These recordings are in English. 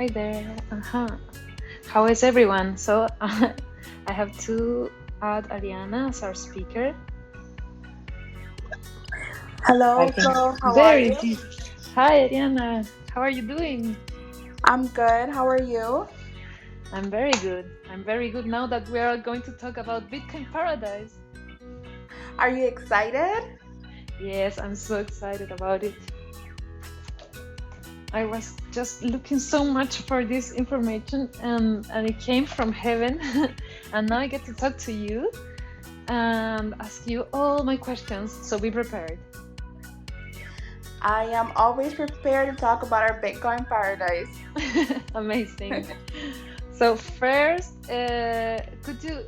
Hi there. How is everyone? So I have to add Ariana as our speaker. I Hello, think Flo. How are there you? it is. Hi Ariana. How are you doing? I'm good. How are you? I'm very good. I'm very good now that we are going to talk about Bitcoin Paradise. Are you excited? Yes, I'm so excited about it. I was just looking so much for this information and it came from heaven. And now I get to talk to you and ask you all my questions. So be prepared. I am always prepared to talk about our Bitcoin paradise. Amazing. So first, could you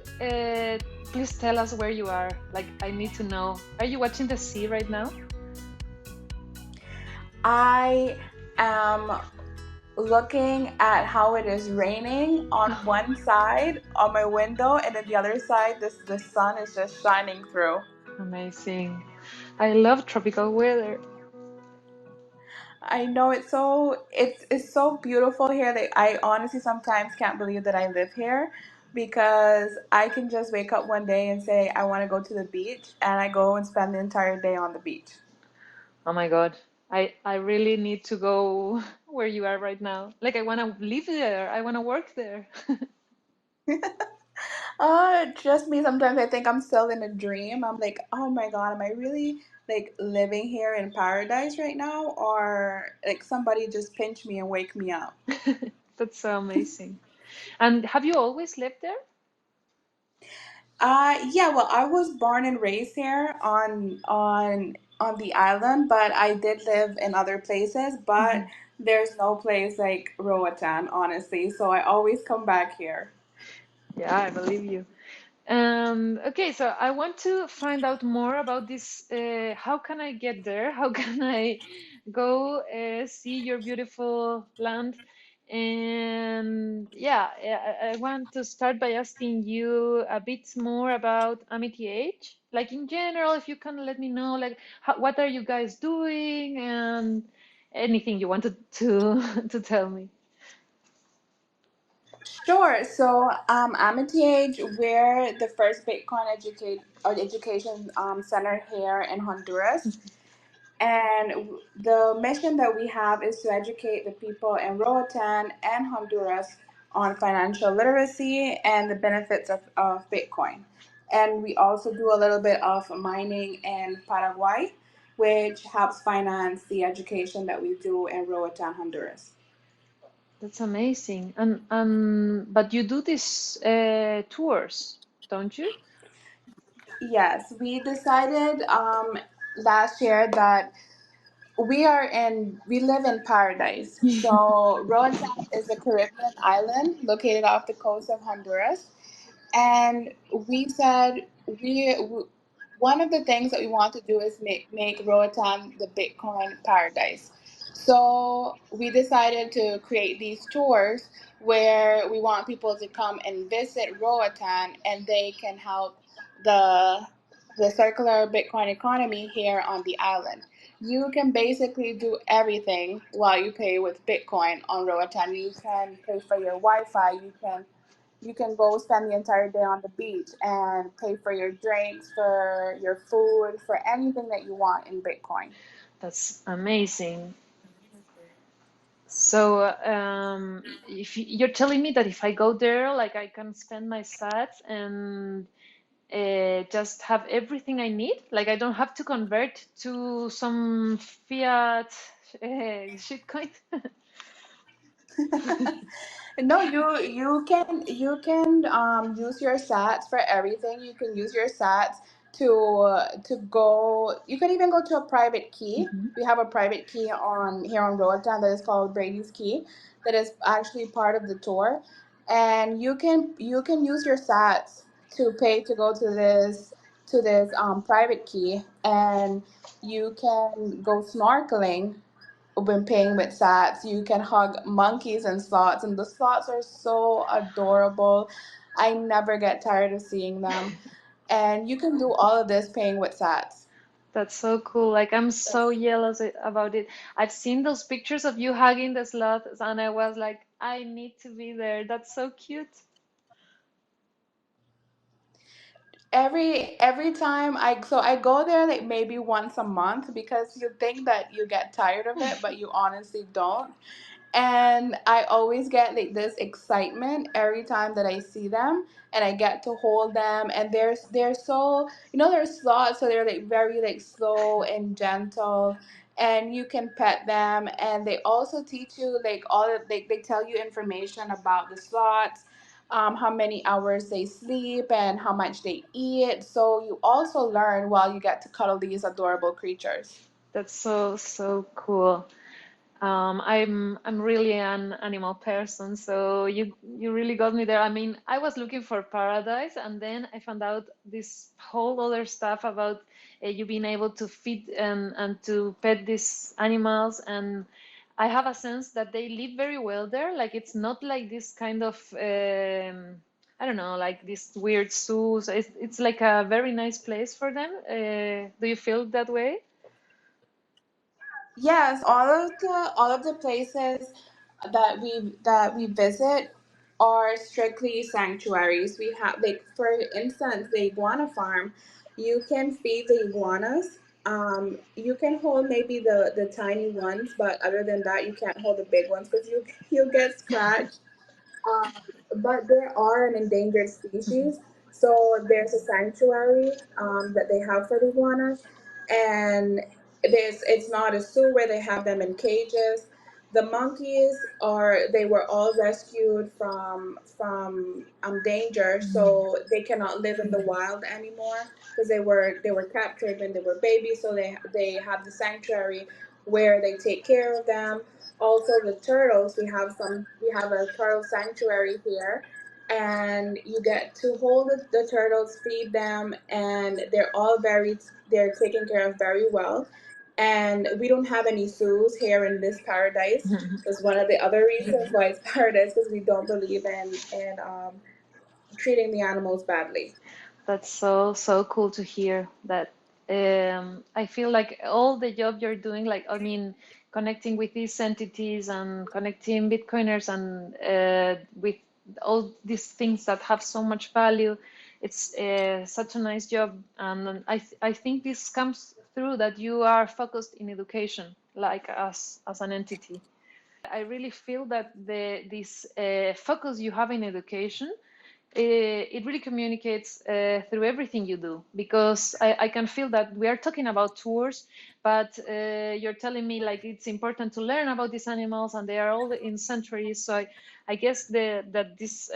please tell us where you are? Like, I need to know. Are you watching the sea right now? I am looking at how it is raining on one side on my window, and then the other side, the sun is just shining through. Amazing. I love tropical weather. I know it's so beautiful here that I honestly sometimes can't believe that I live here because I can just wake up one day and say I want to go to the beach and I go and spend the entire day on the beach. Oh my God. I really need to go where you are right now. Like, I want to live there. I want to work there. Just me sometimes I think I'm still in a dream. I'm like, "Oh my God, am I really like living here in paradise right now or like somebody just pinch me and wake me up?" That's so amazing. And have you always lived there? Yeah, well, I was born and raised here on the island, but I did live in other places, but Mhm. there's no place like Roatan, honestly. So I always come back here. Yeah, I believe you. Okay, so I want to find out more about this. How can I get there? How can I go see your beautiful land? And yeah, I want to start by asking you a bit more about Amity. Like in general, if you can let me know, like what are you guys doing and anything you wanted to tell me. Sure. So, I'm at the age where the first Bitcoin education center here in Honduras. And the mission that we have is to educate the people in Roatan and Honduras on financial literacy and the benefits of Bitcoin. And we also do a little bit of mining in Paraguay, which helps finance the education that we do in Roatan, Honduras. That's amazing. But you do these tours, don't you? Yes, we decided last year that we live in paradise. So Roatan is a Caribbean island located off the coast of Honduras, and we said one of the things that we want to do is make Roatan the Bitcoin paradise. So we decided to create these tours where we want people to come and visit Roatan, and they can help the the circular Bitcoin economy here on the island. You can basically do everything while you pay with Bitcoin on Roatan. You can pay for your Wi-Fi. You can go spend the entire day on the beach and pay for your drinks, for your food, for anything that you want in Bitcoin. That's amazing. So, if you're telling me that if I go there, like I can spend my sats and just have everything I need, like I don't have to convert to some fiat shitcoin. No, you can use your Sats for everything. You can use your Sats to go. You can even go to a private key. Mhm. We have a private key on here on Roatan that is called Brady's Key, that is actually part of the tour, and you can use your Sats to pay to go to this private key, and you can go snorkeling when paying with sats. You can hug monkeys and sloths, and the sloths are so adorable. I never get tired of seeing them. And you can do all of this paying with sats. That's so cool. Like I'm so jealous about it. I've seen those pictures of you hugging the sloths, and I was like, I need to be there. That's so cute. Every time I go there like maybe once a month because you think that you get tired of it, but you honestly don't. And I always get like this excitement every time that I see them and I get to hold them, and they're so, they're slow, so they're like very like slow and gentle, and you can pet them, and they also teach you like they tell you information about the sloths, how many hours they sleep and how much they eat, so you also learn while you get to cuddle these adorable creatures. That's so, so cool. I'm really an animal person, so you really got me there. I mean, I was looking for paradise, and then I found out this whole other stuff about you being able to feed and to pet these animals, and I have a sense that they live very well there. Like it's not like this kind of I don't know, like this weird zoos. It's like a very nice place for them. Do you feel that way? Yes, all of the places that we visit are strictly sanctuaries. We have, like, for instance, the iguana farm. You can feed the iguanas. You can hold maybe the tiny ones, but other than that, you can't hold the big ones because you'll get scratched. Um, but there are an endangered species, so there's a sanctuary that they have for the iguanas, and it's not a zoo where they have them in cages. The monkeys they were all rescued from danger, so they cannot live in the wild anymore because they were captured when they were babies. So they have the sanctuary where they take care of them. Also the turtles, we have a turtle sanctuary here, and you get to hold the turtles, feed them, and they're taken care of very well. And we don't have any zoos here in this paradise. That's one of the other reasons why it's paradise, because we don't believe in treating the animals badly. That's so, so cool to hear that. I feel like all the job you're doing, like, I mean, connecting with these entities and connecting Bitcoiners and with all these things that have so much value, it's such a nice job. And I think this comes through that you are focused in education, like as an entity. I really feel that this focus you have in education it really communicates through everything you do because I can feel that we are talking about tours, but you're telling me like it's important to learn about these animals and they are all in sanctuaries. So I guess that this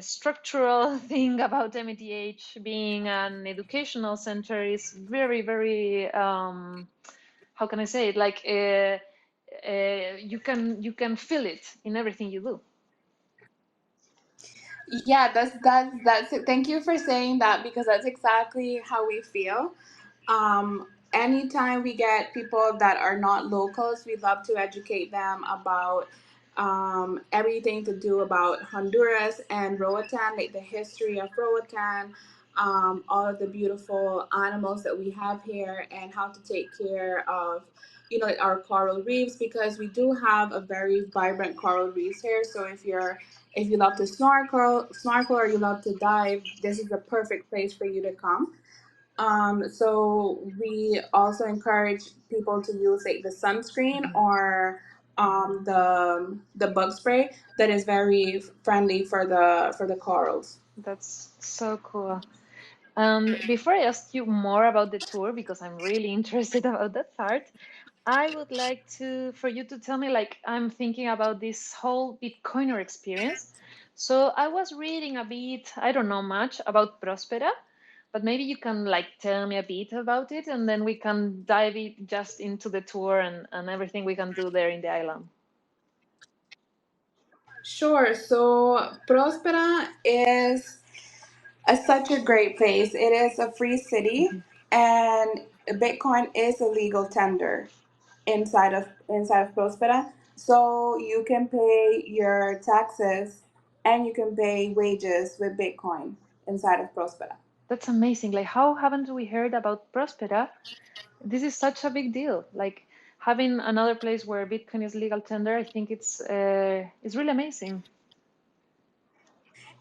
structural thing about METH being an educational center is very, very, how can I say it? Like you can feel it in everything you do. Yeah, that's it. Thank you for saying that, because that's exactly how we feel. Anytime we get people that are not locals, we love to educate them about everything to do about Honduras and Roatan, like the history of Roatan, all of the beautiful animals that we have here, and how to take care of, like, our coral reefs, because we do have a very vibrant coral reefs here. So if you love to snorkel, or you love to dive, this is the perfect place for you to come. So we also encourage people to use like the sunscreen, or the bug spray that is very friendly for the corals. That's so cool. Before I ask you more about the tour, because I'm really interested about that part, I would like for you to tell me, like, I'm thinking about this whole Bitcoiner experience. So I was reading a bit, I don't know much about Prospera, but maybe you can like tell me a bit about it, and then we can dive it just into the tour and everything we can do there in the island. Sure. So Prospera is such a great place. It is a free city, and Bitcoin is a legal tender inside of Prospera. So you can pay your taxes and you can pay wages with Bitcoin inside of Prospera. That's amazing. Like, how haven't we heard about Prospera? This is such a big deal. Like, having another place where Bitcoin is legal tender, I think it's really amazing.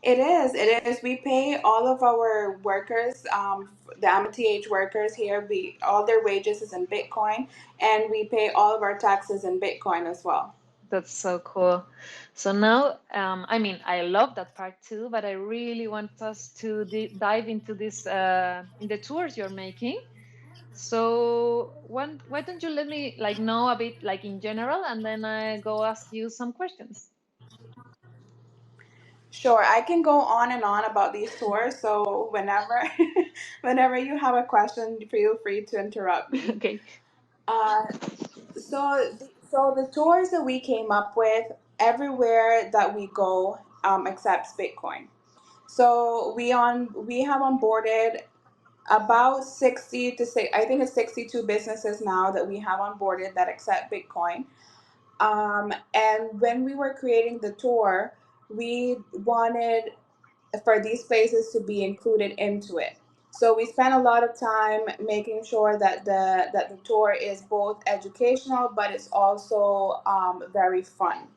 It is. It is. We pay all of our workers, the MTH workers here. We all their wages is in Bitcoin, and we pay all of our taxes in Bitcoin as well. That's so cool. So now, I mean, I love that part too, but I really want us to dive into this in the tours you're making. So why don't you let me like know a bit like in general, and then I go ask you some questions. Sure, I can go on and on about these tours. So whenever, whenever you have a question, feel free to interrupt me. Okay. Uh, so the tours that we came up with, everywhere that we go, accepts Bitcoin. So we have onboarded about 60 to say I think it's 62 businesses now that we have onboarded that accept Bitcoin. And when we were creating the tour, we wanted for these places to be included into it. So we spent a lot of time making sure that the tour is both educational, but it's also very fun.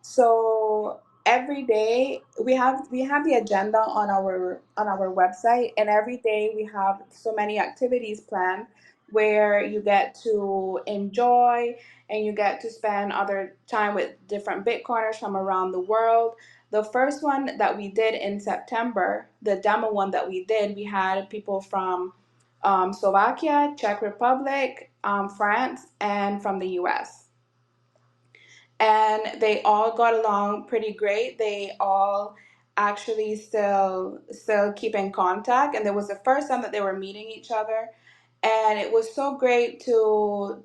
So every day we have the agenda on our website, and every day we have so many activities planned where you get to enjoy and you get to spend other time with different Bitcoiners from around the world. The first one that we did in September, the demo one that we did, we had people from Slovakia, Czech Republic, France, and from the US, and they all got along pretty great. They all actually still keep in contact, and it was the first time that they were meeting each other, and it was so great to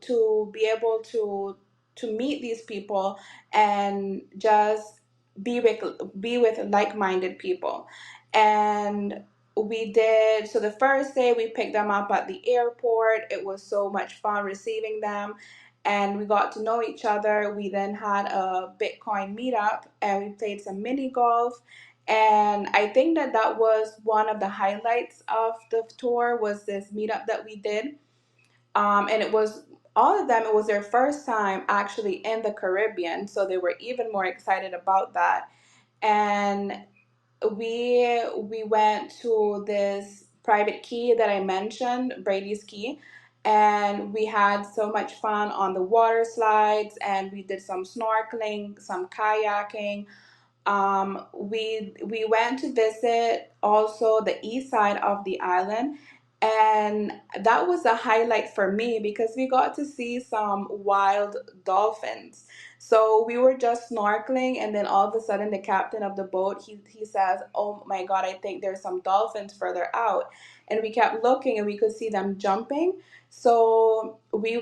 be able to meet these people and just be with like-minded people. And we did so the first day we picked them up at the airport. It was so much fun receiving them, and we got to know each other. We then had a Bitcoin meetup and we played some mini golf. And I think that that was one of the highlights of the tour was this meetup that we did. And it was all of them. It was their first time actually in the Caribbean, so they were even more excited about that. And we went to this private key that I mentioned, Brady's Key, and we had so much fun on the water slides, and we did some snorkeling, some kayaking. We went to visit also the east side of the island, and that was a highlight for me because we got to see some wild dolphins. So we were just snorkeling, and then all of a sudden, the captain of the boat he says, "Oh my God, I think there's some dolphins further out," and we kept looking, and we could see them jumping. So we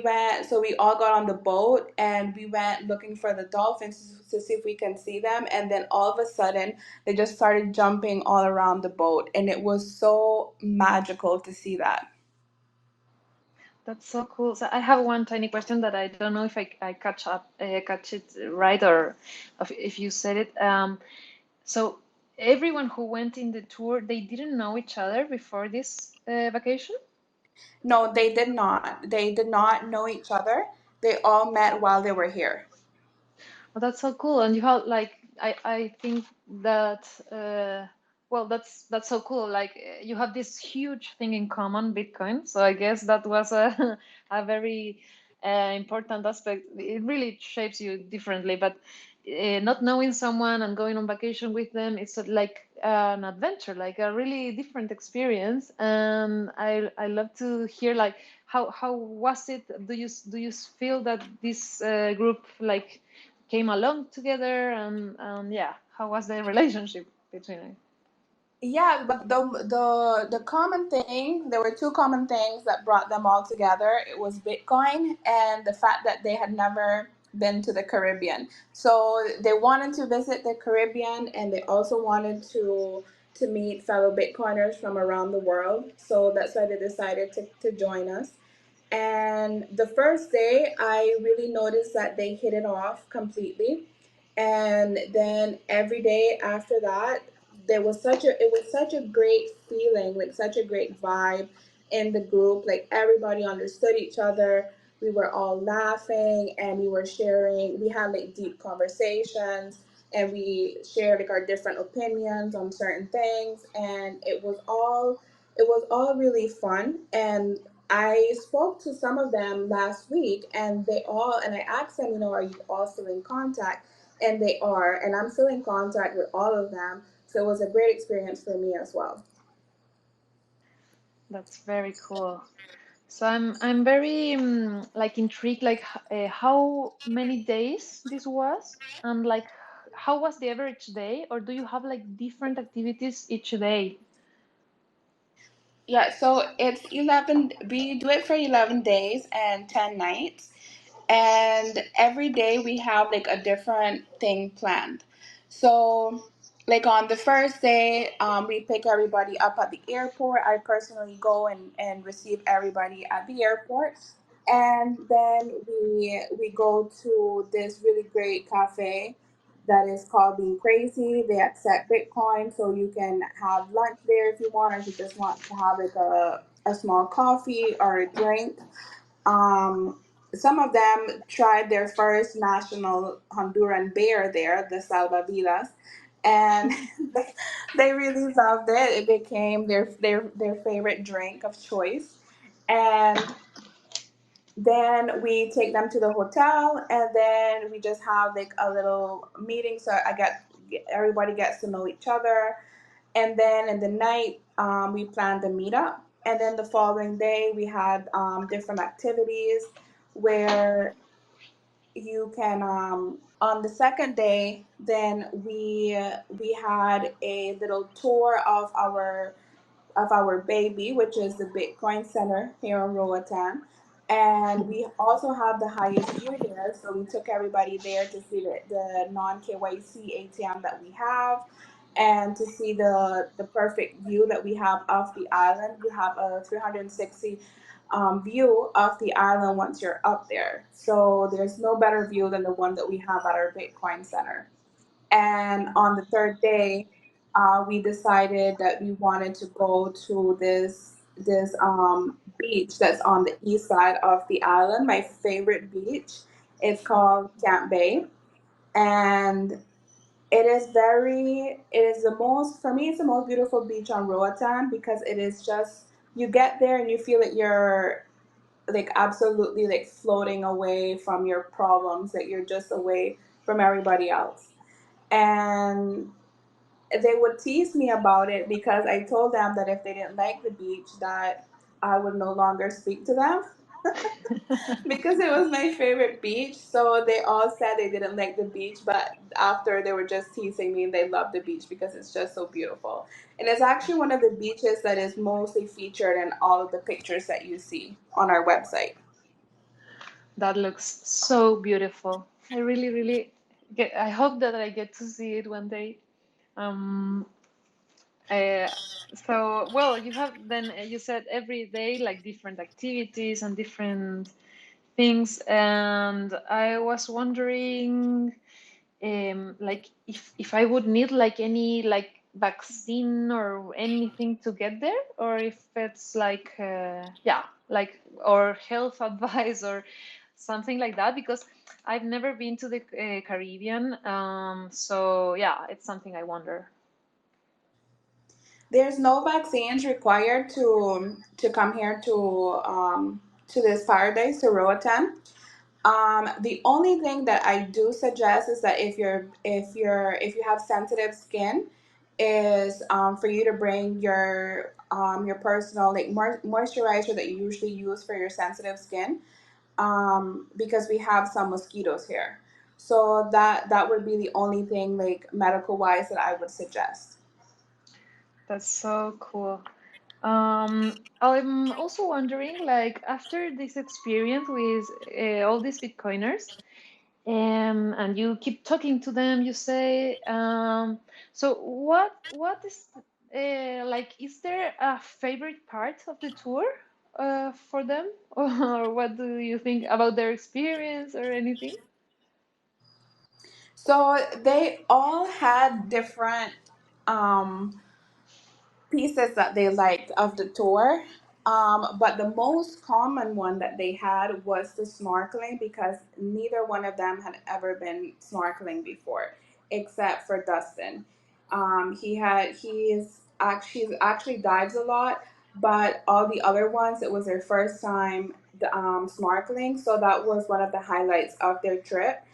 all got on the boat and we went looking for the dolphins to see if we can see them. And then all of a sudden, they just started jumping all around the boat. And it was so magical to see that. That's so cool. So I have one tiny question that I don't know if I catch it right or if you said it. So everyone who went in the tour, they didn't know each other before this vacation? No, they did not. They did not know each other. They all met while they were here. Well, that's so cool. And you have like I think that well that's so cool. Like you have this huge thing in common, Bitcoin. So I guess that was a a very important aspect. It really shapes you differently. But not knowing someone and going on vacation with them, it's like an adventure, like a really different experience. And I love to hear like how was it? Do you feel that this group like came along together and yeah, how was the relationship between it? Yeah, but the common thing, there were two common things that brought them all together. It was Bitcoin and the fact that they had never been to the Caribbean. So they wanted to visit the Caribbean, and they also wanted to meet fellow Bitcoiners from around the world. So that's why they decided to join us. And the first day, I really noticed that they hit it off completely. And then every day after that, it was such a great feeling, like such a great vibe in the group. Like everybody understood each other. we were all laughing and we were sharing. We had like deep conversations and we shared like our different opinions on certain things, and it was all really fun. And I spoke to some of them last week, and I asked them, are you all still in contact? And they are, and I'm still in contact with all of them. So it was a great experience for me as well. That's very cool. So I'm very like intrigued, like how many days this was, and like how was the average day, or do you have like different activities each day? Yeah, so it's 11, we do it for 11 days and 10 nights. And every day we have like a different thing planned. So, like on the first day, we pick everybody up at the airport. I personally go and receive everybody at the airport. And then we go to this really great cafe that is called Being Crazy. They accept Bitcoin, so you can have lunch there if you want, or if you just want to have like a small coffee or a drink. um, some of them tried their first national Honduran beer there, the Salvavidas, and they really loved it. It became their favorite drink of choice. And then we take them to the hotel, and then we just have like a little meeting. So everybody gets to know each other, and then in the night, we planned a meetup. And then the following day, we had different activities where you can. On the second day, then we had a little tour of our baby, which is the Bitcoin Center here in Roatan. And we also have the highest view there. So we took everybody there to see the non KYC ATM that we have, and to see the perfect view that we have of the island. You have a 360 view of the island once you're up there. So there's no better view than the one that we have at our Bitcoin Center. And on the third day, we decided that we wanted to go to this beach that's on the east side of the island. My favorite beach. It's called Camp Bay, and it is the most, for me, it's the most beautiful beach on Roatan, because it is just, you get there and you feel that you're like absolutely like floating away from your problems, that you're just away from everybody else. And they would tease me about it because I told them that if they didn't like the beach, that I would no longer speak to them because it was my favorite beach. So they all said they didn't like the beach, but after they were just teasing me, they loved the beach because it's just so beautiful. And it's actually one of the beaches that is mostly featured in all of the pictures that you see on our website. That looks so beautiful. I really, really I hope that I get to see it one day. Um, uh, so, well, you have then you said every day like different activities and different things, and I was wondering, like if I would need like any like vaccine or anything to get there, or if it's like yeah, like or health advice or something like that, because I've never been to the Caribbean. So yeah, it's something I wonder. There's no vaccines required to come here to this paradise, to Roatan. The only thing that I do suggest is that if you have sensitive skin, is for you to bring your personal like moisturizer that you usually use for your sensitive skin, because we have some mosquitoes here. So that would be the only thing like medical wise that I would suggest. That's so cool. I'm also wondering, like, after this experience with all these Bitcoiners, and you keep talking to them, you say, so what is like, is there a favorite part of the tour for them, or what do you think about their experience or anything? So they all had different um, pieces that they liked of the tour. But the most common one that they had was the snorkeling because neither one of them had ever been snorkeling before, except for Dustin. He actually dives a lot, but all the other ones it was their first time snorkeling, so that was one of the highlights of their trip.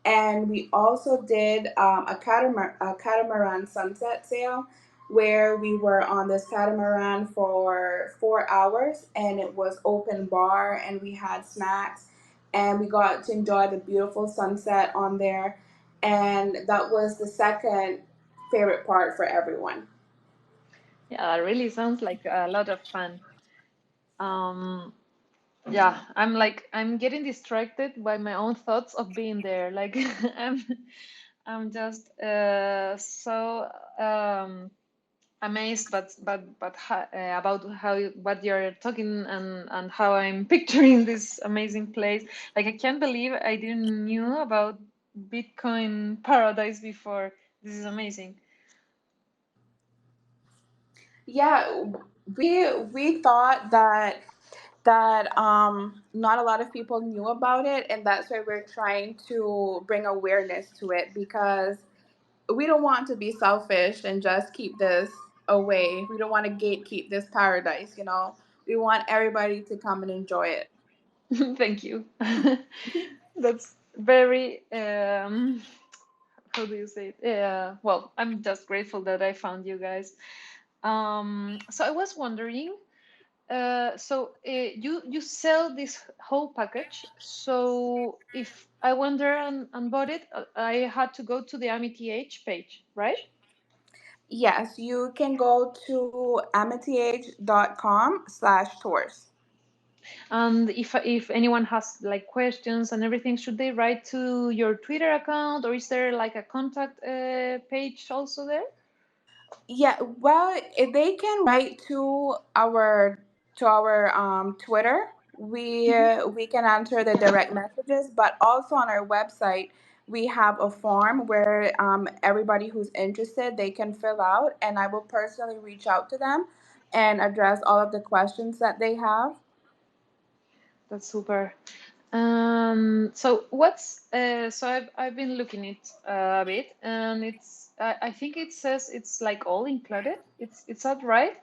And we also did a catamaran sunset sail where we were on this catamaran for 4 hours and it was open bar and we had snacks and we got to enjoy the beautiful sunset on there. And that was the second favorite part for everyone. Yeah, that really sounds like a lot of fun. Um, yeah, I'm getting distracted by my own thoughts of being there. Like I'm just so amazed, about what you're talking and how I'm picturing this amazing place. Like I can't believe I didn't knew about Bitcoin paradise before. This is amazing. Yeah, we thought that not a lot of people knew about it, and that's why we're trying to bring awareness to it because we don't want to be selfish and just keep this away. We don't want to gatekeep this paradise. We want everybody to come and enjoy it. Thank you. That's very how do you say it? Well, I'm just grateful that I found you guys. So I was wondering, you sell this whole package. So if I wonder and bought it, I had to go to the AmityH page, right? Yes, you can go to amityage.com/tours. And if anyone has like questions and everything, should they write to your Twitter account, or is there like a contact page also there? Yeah, well, if they can write to our Twitter. We can answer the direct messages, but also on our website we have a form where everybody who's interested they can fill out, and I will personally reach out to them and address all of the questions that they have. That's super. So I've been looking it a bit, and I think it says it's like all included. It's that right?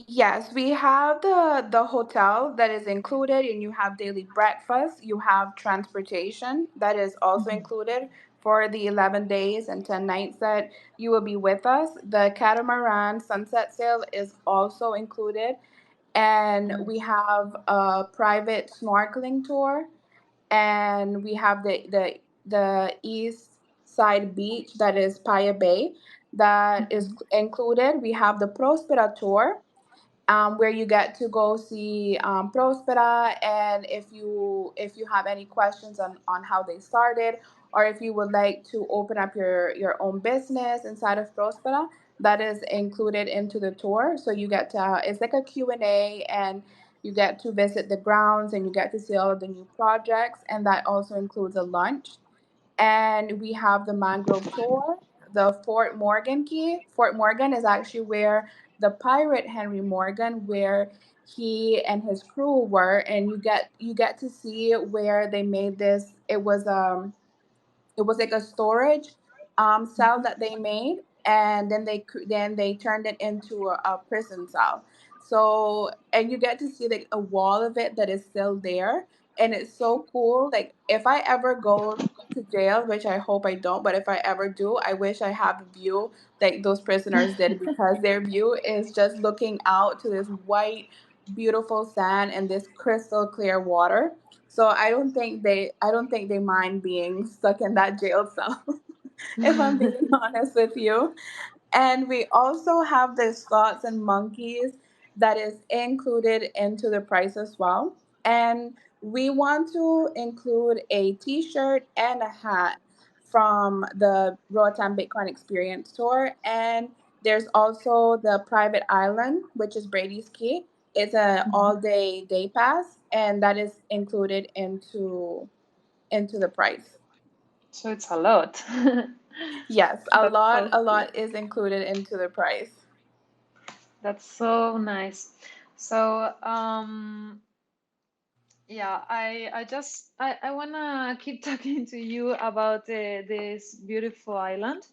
Yes, we have the hotel that is included, and you have daily breakfast. You have transportation that is also Mhm. included for the 11 days and 10 nights that you will be with us. The catamaran sunset sail is also included, and we Nice. have a private snorkeling tour, and we have the east side beach that is Paya Bay that is Mhm. included. We have the Prospera tour where you get to go see Prospera. And if you have any questions on how they started, or if you would like to open up your own business inside of Prospera, that is included into the tour. So you get to it's like a Q&A, and you get to visit the grounds and you get to see all of the new projects, and that also includes a lunch. And we have the mangrove tour, the Fort Morgan key. Fort Morgan is actually where the pirate Henry Morgan, where he and his crew were, and you get to see where they made this. It was like a storage cell Mhm. that they made, and then they turned it into a prison cell. So, and you get to see like a wall of it that is still there, and it's so cool. Like if I ever go to jail, which I hope I don't, but if I ever do, I wish I have the view like those prisoners did, because their view is just looking out to this white beautiful sand and this crystal clear water. So I don't think they mind being stuck in that jail cell, if I'm being honest with you. And we also have the slots and monkeys that is included into the price as well. And we want to include a t-shirt and a hat from the Roatan Bitcoin Experience Tour. And there's also the private island, which is Brady's Key. It's an Mhm. all day pass, and that is included into the price. So it's a lot. Yes, a That's lot so a cool. lot is included into the price. That's so nice. So yeah, I wanna keep talking to you about this beautiful island.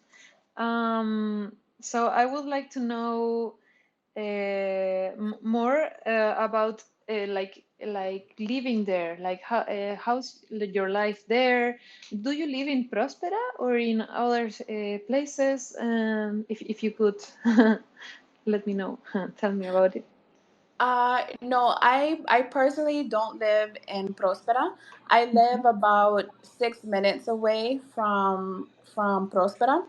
So I would like to know more about like living there. Like how's your life there? Do you live in Prospera or in other places? If you could let me know, tell me about it. No, I personally don't live in Prospera. I live about 6 minutes away from Prospera.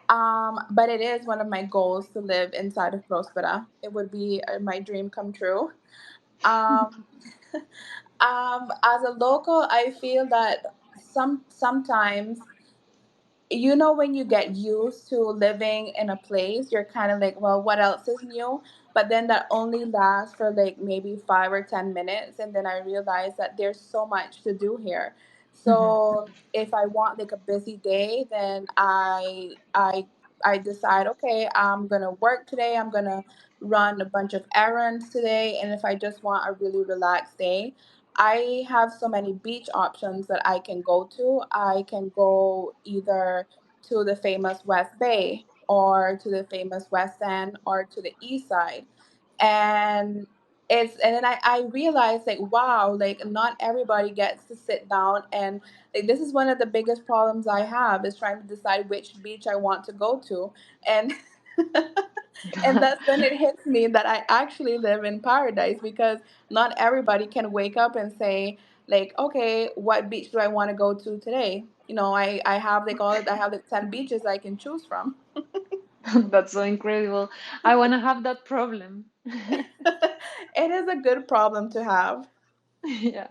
But it is one of my goals to live inside of Prospera. It would be my dream come true. Um, as a local, I feel that sometimes, you know, when you get used to living in a place, you're kind of like, well, what else is new? But then that only lasts for like maybe 5 or 10 minutes, and then I realize that there's so much to do here. So if I want like a busy day, then I decide, okay, I'm gonna work today, I'm gonna run a bunch of errands today, and if I just want a really relaxed day, I have so many beach options that I can go to. I can go either to the famous West Bay or to the famous West End or to the East Side. And and then I realized like, wow, like not everybody gets to sit down, and like this is one of the biggest problems I have is trying to decide which beach I want to go to. And and that's when it hits me that I actually live in paradise, because not everybody can wake up and say like, okay, what beach do I want to go to today? You know, I have like I have like 10 beaches I can choose from. That's so incredible. I wanna have that problem. It is a good problem to have. Yeah.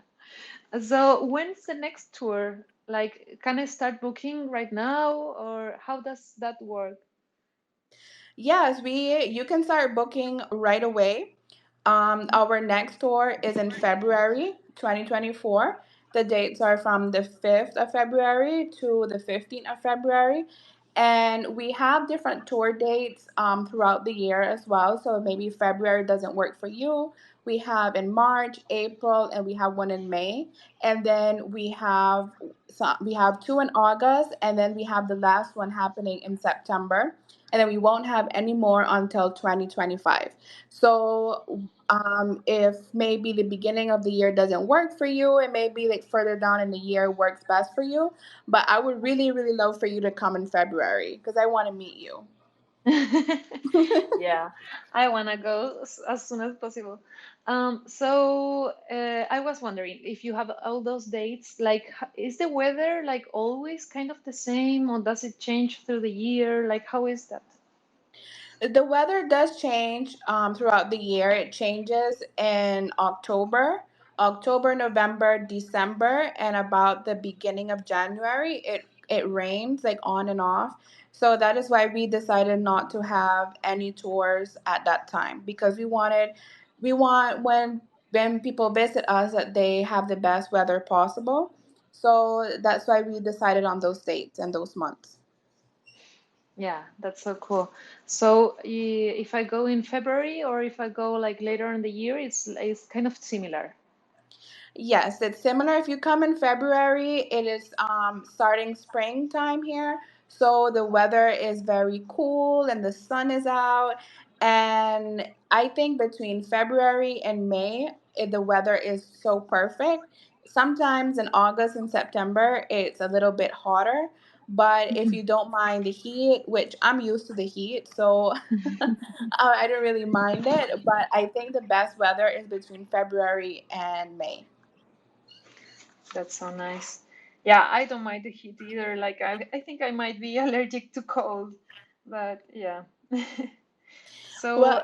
So when's the next tour? Like, can I start booking right now, or how does that work? Yes, we you can start booking right away. Our next tour is in February 2024. The dates are from the 5th of February to the 15th of February. And we have different tour dates throughout the year as well. So maybe February doesn't work for you. We have in March, April, and we have one in May. And then we have two in August, and then we have the last one happening in September, and then we won't have any more until 2025. So if maybe the beginning of the year doesn't work for you, and maybe like further down in the year works best for you, but I would really, really love for you to come in February because I want to meet you. Yeah, I wanna go as soon as possible. So I was wondering if you have all those dates, like, is the weather like always kind of the same, or does it change through the year? Like, how is that? The weather does change throughout the year. It changes in October, November, December, and about the beginning of January. It rains like on and off. So that is why we decided not to have any tours at that time, because we want when people visit us that they have the best weather possible. So that's why we decided on those dates and those months. Yeah, that's so cool. So if I go in February or if I go like later in the year, it's kind of similar. Yes, it's similar. If you come in February, it is starting springtime here. So the weather is very cool and the sun is out. And I think between February and May, the weather is so perfect. Sometimes in August and September, it's a little bit hotter. But if you don't mind the heat, which I'm used to the heat, so I don't really mind it. But I think the best weather is between February and May. That's so nice. Yeah, I don't mind the heat either. Like I think I might be allergic to cold, but yeah. So, Well,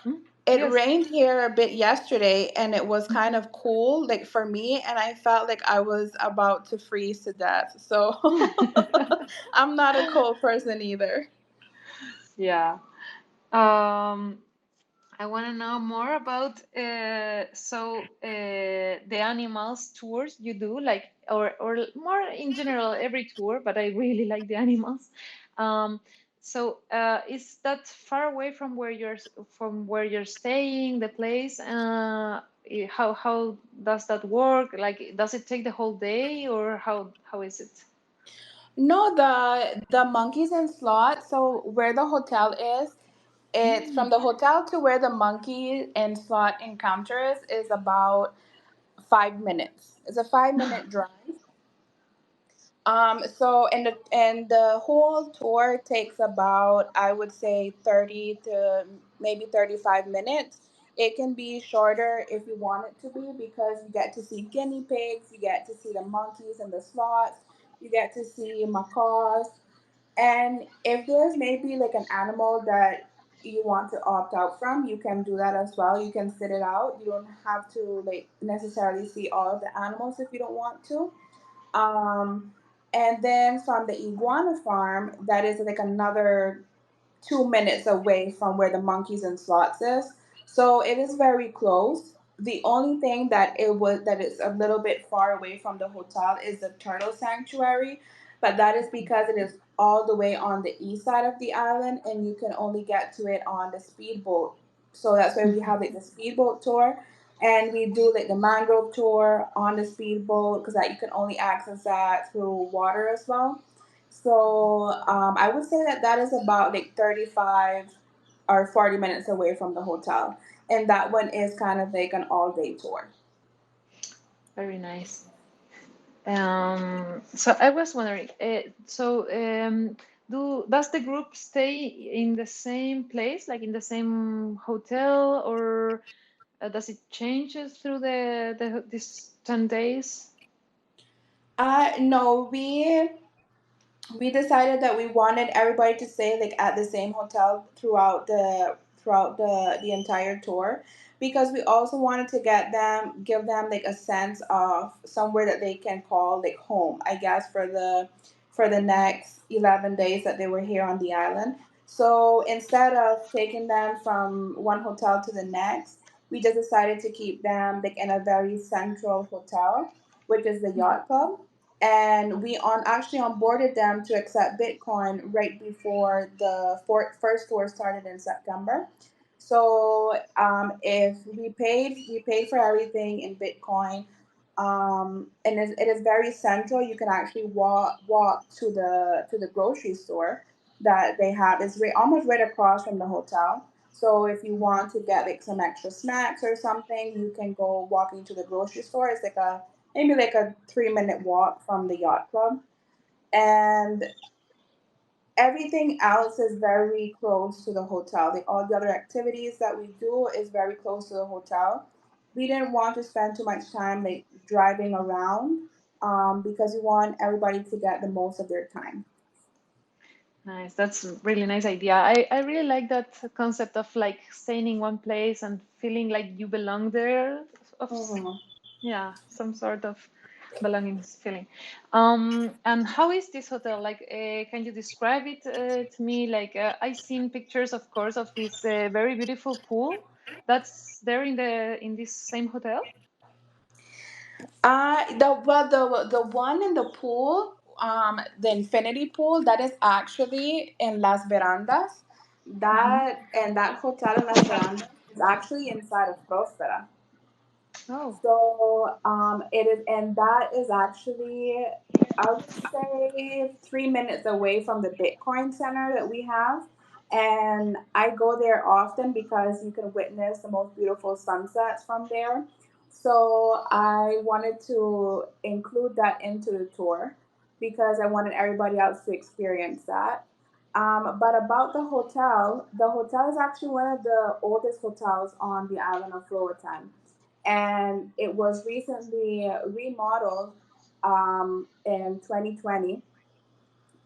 mm, it yes. rained here a bit yesterday and it was kind of cool, like for me, and I felt like I was about to freeze to death. So I'm not a cold person either. Yeah. I want to know more about the animals tours you do, like or more in general every tour, but I really like the animals. Um, So, is that far away from where you're staying, the place? How does that work? Like, does it take the whole day, or how is it? No, the monkeys and slots. So where the hotel is, it's from Mm. the hotel to where the monkey and slot encounters is about 5 minutes. It's a 5 minute drive. So and the whole tour takes about, I would say, 30 to maybe 35 minutes. It can be shorter if you want it to be, because you get to see guinea pigs, you get to see the monkeys and the sloths, you get to see macaws, and if there's maybe like an animal that you want to opt out from, you can do that as well. You can sit it out. You don't have to like necessarily see all of the animals if you don't want to. um, and then from the iguana farm, that is like another 2 minutes away from where the monkeys and slots is. So it is very close. The only thing that is a little bit far away from the hotel is the turtle sanctuary, but that is because it is all the way on the east side of the island, and you can only get to it on the speedboat. So that's why we have like the speedboat tour, and we do like the mangrove tour on the speedboat, because that you can only access that through water as well. So I would say that that is about like 35 or 40 minutes away from the hotel. And that one is kind of like an all day tour. Very nice. So I was wondering, does the group stay in the same place, like in the same hotel, or does it changes through these 10 days? No, we decided that we wanted everybody to stay like at the same hotel throughout the entire tour, because we also wanted to give them like a sense of somewhere that they can call like home, I guess, for the next 11 days that they were here on the island. So instead of taking them from one hotel to the next, we just decided to keep them like in a very central hotel, which is the yacht club. And we on actually onboarded them to accept Bitcoin right before the first tour started in September. So if we paid for everything in Bitcoin, and it is very central. You can actually walk to the grocery store that they have. It's almost right across from the hotel. So if you want to get like some extra snacks or something, you can go walking to the grocery store. It's like a maybe like a 3 minute walk from the yacht club. And everything else is very close to the hotel. All the other activities that we do is very close to the hotel. We didn't want to spend too much time like driving around, because we want everybody to get the most of their time. Nice. That's a really nice idea. I really like that concept of like staying in one place and feeling like you belong there. Of Mhm. Yeah, some sort of belonging feeling. And how is this hotel? Like, can you describe it to me? Like, I seen pictures, of course, of this very beautiful pool that's there in this same hotel. The one in the pool, the infinity pool, that is actually in Las Verandas. Hmm. That hotel in Las Verandas is actually inside of Prospera. Oh. So it is, and that is actually, I would say, 3 minutes away from the Bitcoin Center that we have. And I go there often because you can witness the most beautiful sunsets from there. So I wanted to include that into the tour because I wanted everybody else to experience that. But about the hotel is actually one of the oldest hotels on the island of Roatan, and it was recently remodeled in 2020,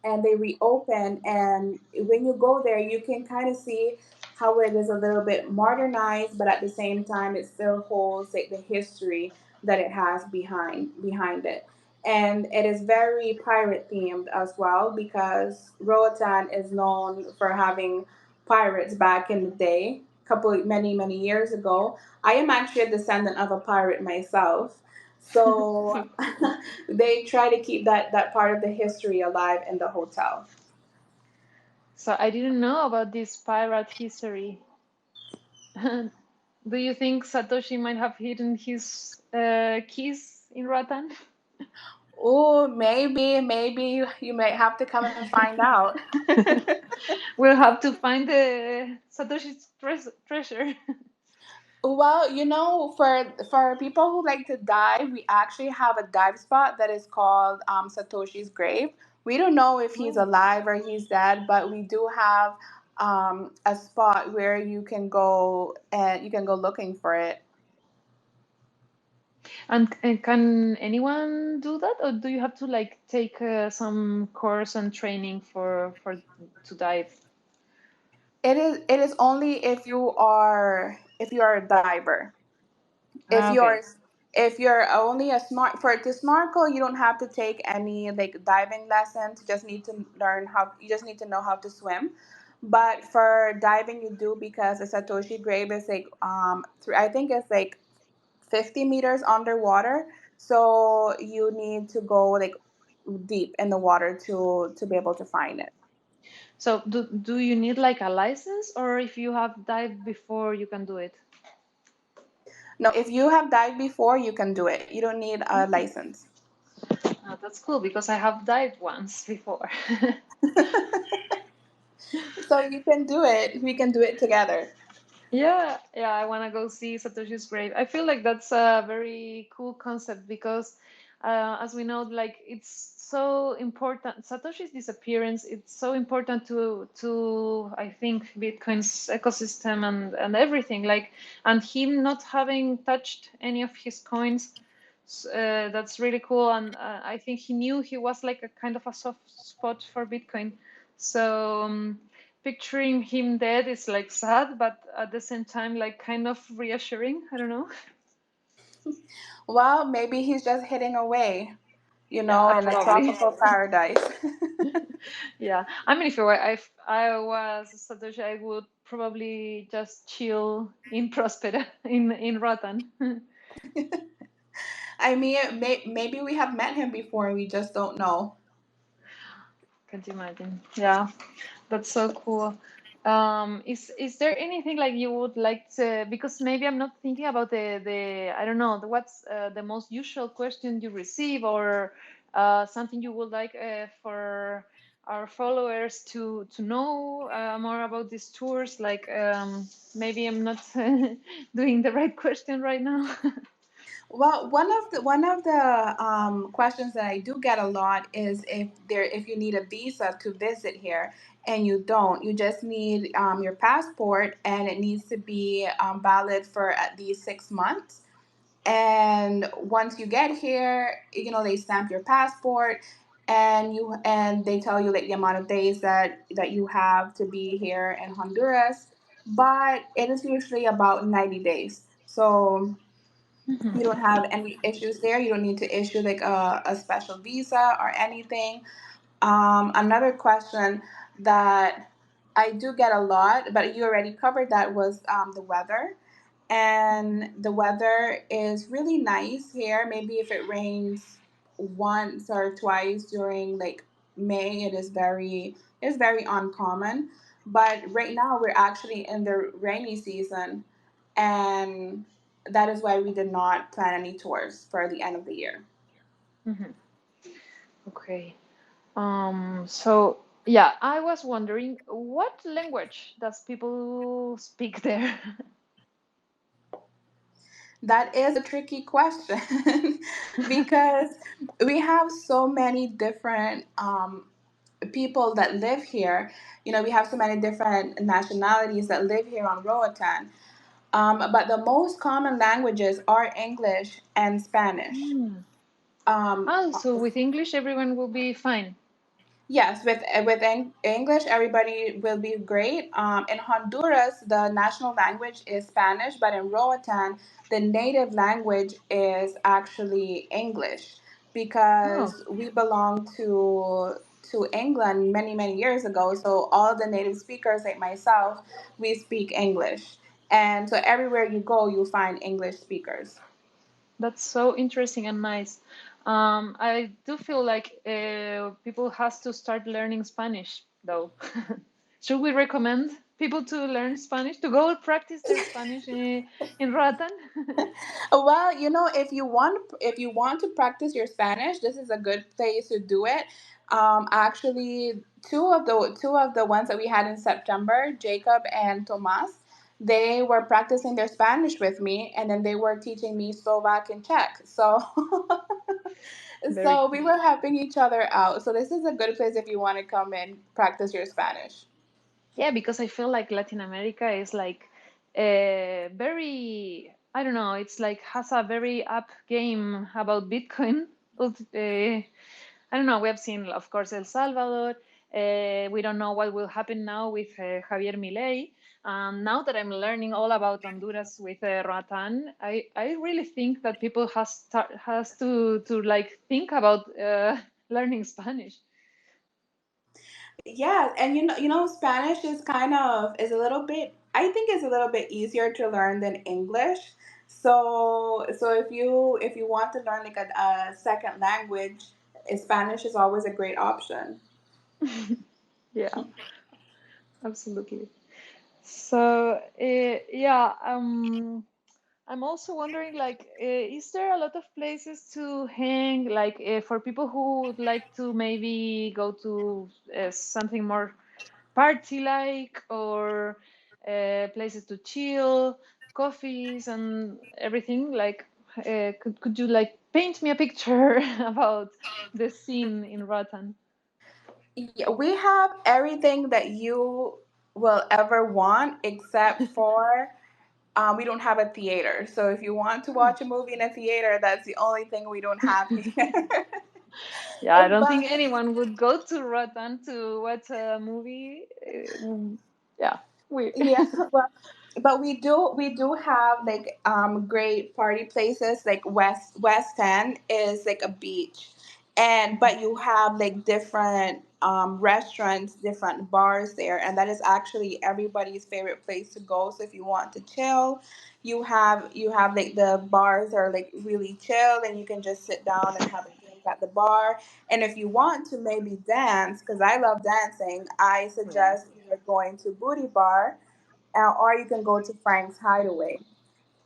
and they reopened. And when you go there, you can kind of see how it is a little bit modernized, but at the same time, it still holds like the history that it has behind it. And it is very pirate themed as well, because Roatan is known for having pirates back in the day, many years ago. I am actually a descendant of a pirate myself, so they try to keep that part of the history alive in the hotel. So I didn't know about this pirate history. Do you think Satoshi might have hidden his keys in Roatan? Oh, maybe you might have to come and find out. We'll have to find the Satoshi's treasure. Well, for people who like to dive, we actually have a dive spot that is called Satoshi's Grave. We don't know if he's Oh. alive or he's dead, but we do have a spot where you can go looking for it. And can anyone do that, or do you have to like take some course and training for to dive? It is only if you are a diver. if Ah, you're okay. if you're only a smart for to snorkel, you don't have to take any like diving lessons. You just need to know how to swim. But for diving you do, because the Satoshi grave is like I think it's like 50 meters underwater, so you need to go like deep in the water to be able to find it. So do you need like a license, or if you have dived before, you can do it? No, if you have dived before, you can do it. You don't need a license. Ah, that's cool because I have dived once before. So you can do it. We can do it together. Yeah, yeah, I want to go see Satoshi's grave. I feel like that's a very cool concept because, as we know, like it's so important. Satoshi's disappearance, it's so important to I think Bitcoin's ecosystem and everything. Like, and him not having touched any of his coins, that's really cool. And I think he knew he was like a kind of a soft spot for Bitcoin. So. Picturing him dead is like sad, but at the same time, like kind of reassuring. I don't know. Well, maybe he's just hitting away, Yeah, in a probably. tropical paradise. Yeah, I mean, if I was Satoshi, I would probably just chill in Prospera in Rotan. I mean, maybe we have met him before and we just don't know. Can't imagine. Yeah, that's so cool. Is there anything like you would like to? Because maybe I'm not thinking about the I don't know what's the most usual question you receive, or something you would like for our followers to know more about these tours. Like maybe I'm not doing the right question right now. Well, one of the questions that I do get a lot is if you need a visa to visit here, and you don't. You just need your passport, and it needs to be valid for at least 6 months. And once you get here, they stamp your passport, and they tell you like the amount of days that you have to be here in Honduras. But it is usually about 90 days, so you don't have any issues there. You don't need to issue like a special visa or anything. Another question that I do get a lot, but you already covered that, was the weather. And the weather is really nice here. Maybe if it rains once or twice during like May, it is very uncommon. But right now we're actually in the rainy season, and that is why we did not plan any tours for the end of the year. Mhm. Okay. So yeah, I was wondering what language does people speak there? That is a tricky question because we have so many different people that live here. We have so many different nationalities that live here on Roatan. But the most common languages are English and Spanish. Hmm. Um, Oh, so with English, everyone will be fine. Yes, with English, everybody will be great. In Honduras, the national language is Spanish, but in Roatan, the native language is actually English, Oh, because we belong to England many many years ago. So all the native speakers, like myself, we speak English, and so everywhere you go, you find English speakers. that's so interesting and nice. I do feel like people has to start learning Spanish though. Should we recommend people to learn Spanish, to go practice their Spanish in Roatan? Well, if you want to practice your Spanish, this is a good place to do it. Actually, two of the ones that we had in September, Jacob and Tomas, they were practicing their Spanish with me, and then they were teaching me Slovak and Czech. So, Very so cool. we were helping each other out. So this is a good place if you want to come and practice your Spanish. Yeah, because I feel like Latin America is like very, I don't know, it's like has a very up game about Bitcoin. I don't know, we have seen, of course, El Salvador. We don't know what will happen now with Javier Milei. Now that I'm learning all about Honduras with Roatan, I really think that people has to like think about learning Spanish. Yeah, and Spanish is a little bit. I think it's a little bit easier to learn than English. So if you want to learn like a second language, Spanish is always a great option. Yeah, absolutely. So, yeah, I'm also wondering, like, is there a lot of places to hang, like, for people who would like to maybe go to something more party-like, or places to chill, coffees and everything? Like, could you like paint me a picture about the scene in Roatan? Yeah, we have everything that you will ever want, except for we don't have a theater. So if you want to Hmm. watch a movie in a theater, that's the only thing we don't have here. Yeah, I don't But think anyone would go to Roatan to watch a movie. Yeah, we. yeah, well, but we do have like great party places like West End is like a beach, and but you have like different restaurants, different bars there, and that is actually everybody's favorite place to go. So if you want to chill, you have like the bars are like really chill, and you can just sit down and have a drink at the bar. And if you want to maybe dance, because I love dancing, I Yeah. suggest either going to Booty Bar, or you can go to Frank's Hideaway.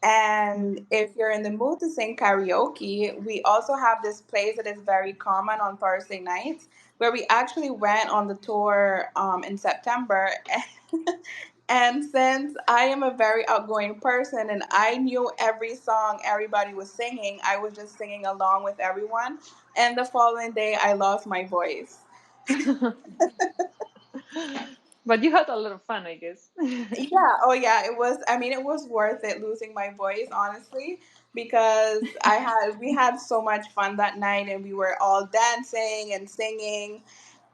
And Mm. if you're in the mood to sing karaoke, we also have this place that is very common on Thursday nights, where we actually went on the tour in September. And since I am a very outgoing person and I knew every song everybody was singing, I was just singing along with everyone. And the following day, I lost my voice. But you had a lot of fun, I guess. Yeah, oh yeah, it was. I mean, it was worth it losing my voice, honestly, because we had so much fun that night, and we were all dancing and singing,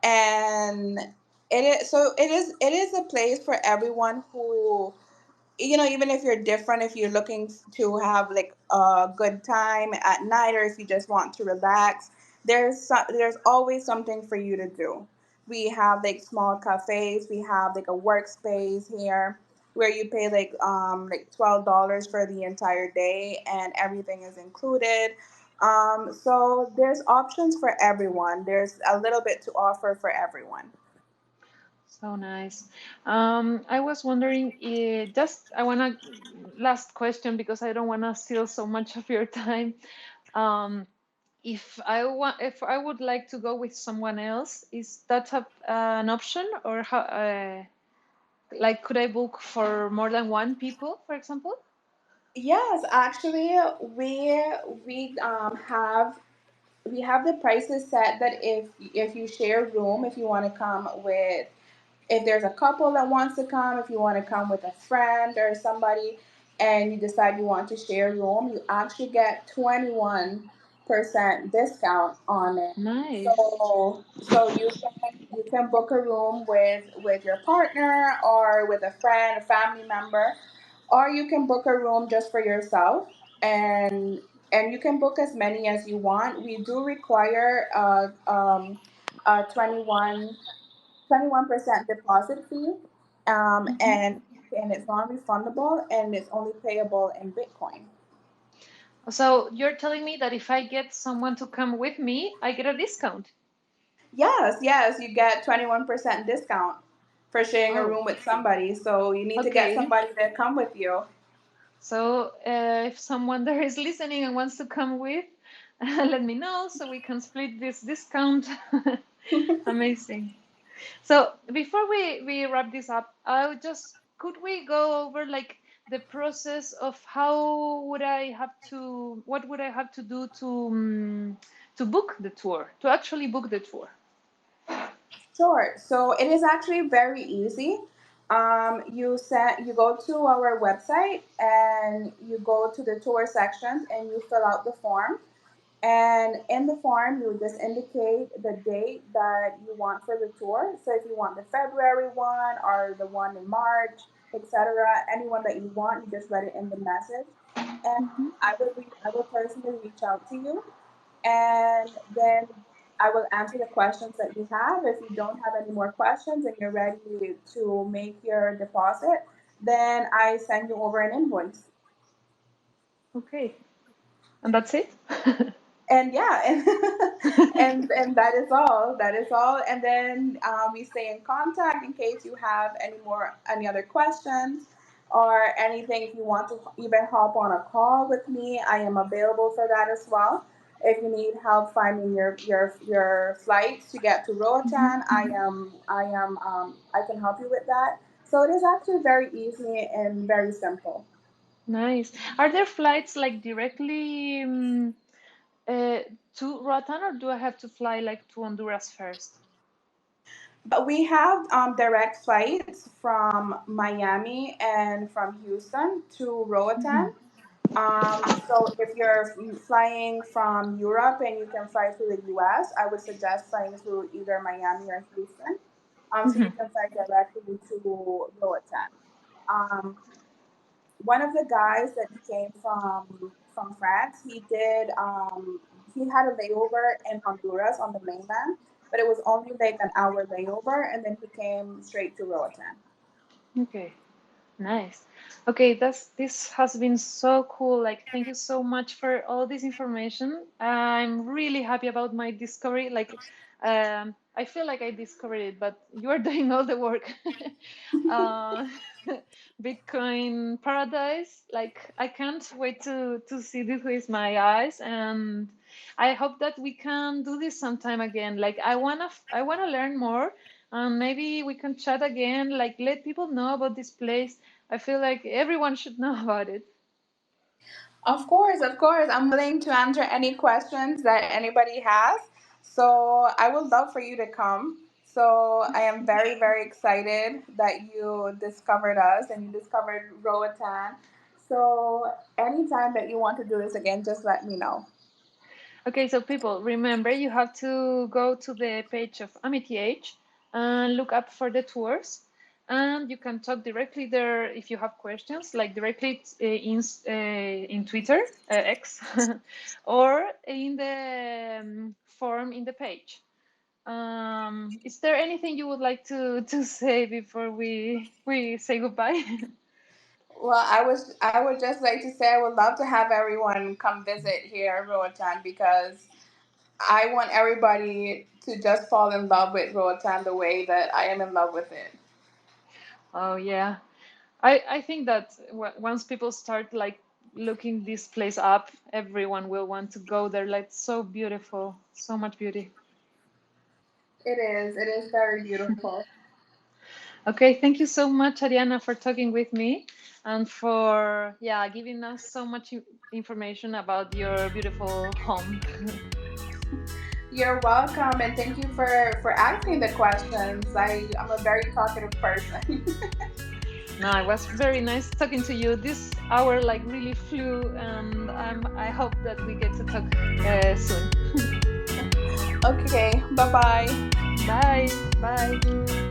and it is a place for everyone who, even if you're different, if you're looking to have like a good time at night, or if you just want to relax, there's always something for you to do. We have like small cafes. We have like a workspace here where you pay like $12 for the entire day, and everything is included. So there's options for everyone. There's a little bit to offer for everyone. So nice. I was wondering, just I wanna last question because I don't wanna steal so much of your time. Um, if I would like to go with someone else, is that an option, or how? Like, could I book for more than one people, for example? Yes, actually, we we have the prices set that if you share room, if you want to come with, if there's a couple that wants to come, if you want to come with a friend or somebody, and you decide you want to share room, you actually get 21% discount on it. Nice. So you can book a room with your partner or with a friend, a family member, or you can book a room just for yourself, and you can book as many as you want. We do require a 21% deposit fee, Mhm. and it's non-refundable, and it's only payable in Bitcoin. So you're telling me that if I get someone to come with me, I get a discount. Yes, yes, you get 21% discount. for sharing a Oh, room with somebody. So you need to get okay. somebody to come with you. So if someone there is listening and wants to come with, let me know so we can split this discount. Amazing. So before we wrap this up, I would just could we go over like the process of how would I have to what would I have to do to book the tour, to actually book the tour? Sure. So it is actually very easy. You go to our website and you go to the tour sections and you fill out the form. And in the form, you just indicate the date that you want for the tour. So if you want the February one or the one in March, etc., anyone that you want, you just write it in the message. And Mhm. I will personally reach out to you, and then I will answer the questions that you have. If you don't have any more questions and you're ready to make your deposit, then I send you over an invoice. Okay, and that's it. And yeah, and that is all. That is all. And then we stay in contact in case you have any other questions or anything. If you want to even hop on a call with me, I am available for that as well. If you need help finding your flights to get to Roatan, I can help you with that. So it is actually very easy and very simple. Nice. Are there flights like directly uh, to Roatan, or do I have to fly like to Honduras first? But we have direct flights from Miami and from Houston to Roatan. Mhm. So if you're flying from Europe and you can fly through the US, I would suggest flying through either Miami or Houston. So you Mhm. can fly directly to Roatan. Um, One of the guys that came from France, he had a layover in Honduras on the mainland, but it was only like an hour layover, and then he came straight to Roatan. Okay. Nice. Okay, this has been so cool. Like, thank you so much for all this information. I'm really happy about my discovery. Like, I feel like I discovered it, but you are doing all the work. uh, Bitcoin paradise. Like, I can't wait to see this with my eyes, and I hope that we can do this sometime again. Like, I wanna learn more. Maybe we can chat again, like let people know about this place. I feel like everyone should know about it. Of course, of course. I'm willing to answer any questions that anybody has. So I would love for you to come. So I am very, very excited that you discovered us and you discovered Roatan. So anytime that you want to do this again, just let me know. Okay, so people, remember you have to go to the page of AmityH and look up for the tours. And you can talk directly there if you have questions, like directly in Twitter, X, or in the form in the page. Is there anything you would like to say before we say goodbye? Well, I would just like to say I would love to have everyone come visit here at Roatan because I want everybody to just fall in love with Roatan the way that I am in love with it. Oh yeah, I think that once people start like looking this place up, everyone will want to go there. Like so beautiful, so much beauty. It is. It is very beautiful. Okay, thank you so much, Ariana, for talking with me and for giving us so much information about your beautiful home. You're welcome, and thank you for asking the questions. I'm a very talkative person. No, it was very nice talking to you. This hour like really flew, and I hope that we get to talk soon. Okay, bye bye. Bye. Bye.